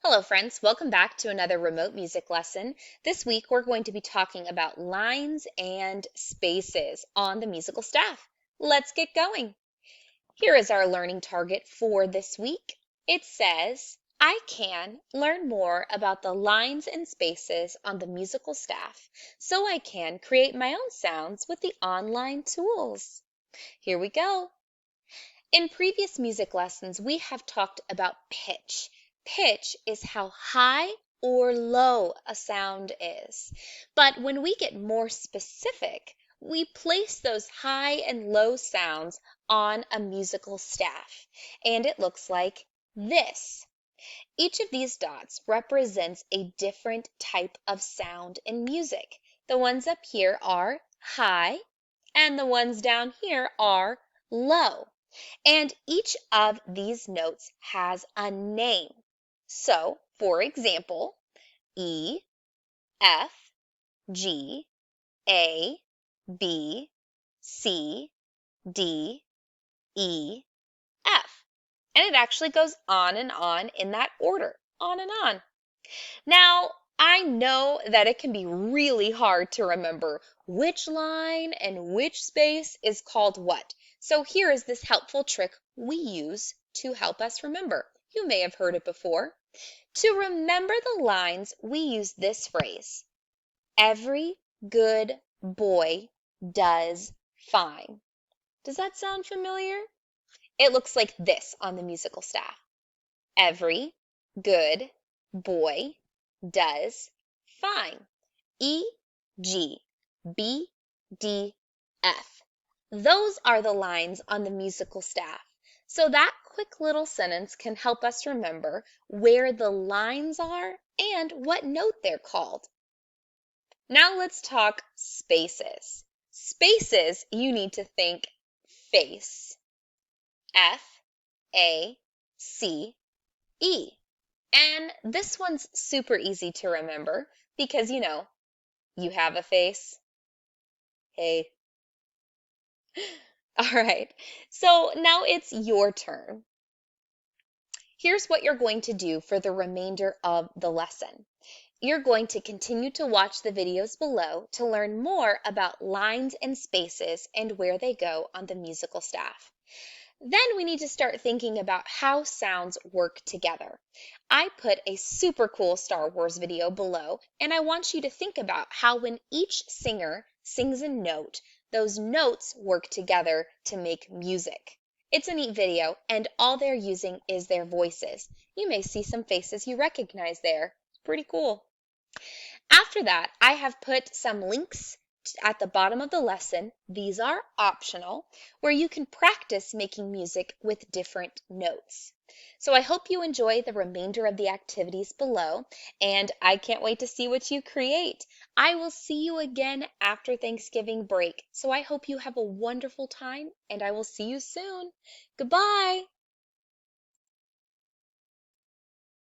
Hello friends, welcome back to another remote music lesson. This week we're going to be talking about lines and spaces on the musical staff. Let's get going. Here is our learning target for this week. It says, I can learn more about the lines and spaces on the musical staff so I can create my own sounds with the online tools. Here we go. In previous music lessons, we have talked about pitch. Pitch is how high or low a sound is. But when we get more specific, we place those high and low sounds on a musical staff, and it looks like this. Each of these dots represents a different type of sound in music. The ones up here are high, and the ones down here are low. And each of these notes has a name. So, for example, E, F, G, A, B, C, D, E, F. And it actually goes on and on in that order, on and on. Now, I know that it can be really hard to remember which line and which space is called what. So here is this helpful trick we use to help us remember. You may have heard it before. To remember the lines, we use this phrase. Every good boy does fine. Does that sound familiar? It looks like this on the musical staff. Every good boy does fine. E, G, B, D, F. Those are the lines on the musical staff. So that quick little sentence can help us remember where the lines are and what note they're called. Now let's talk spaces. Spaces, you need to think face. F, A, C, E. And this one's super easy to remember because, you have a face. Hey. All right, so now it's your turn. Here's what you're going to do for the remainder of the lesson. You're going to continue to watch the videos below to learn more about lines and spaces and where they go on the musical staff. Then we need to start thinking about how sounds work together. I put a super cool Star Wars video below, and I want you to think about how when each singer sings a note, those notes work together to make music. It's a neat video, and all they're using is their voices. You may see some faces you recognize there. Pretty cool. After that, I have put some links at the bottom of the lesson. These are optional, where you can practice making music with different notes. So I hope you enjoy the remainder of the activities below, and I can't wait to see what you create. I will see you again after Thanksgiving break, so I hope you have a wonderful time, and I will see you soon. Goodbye!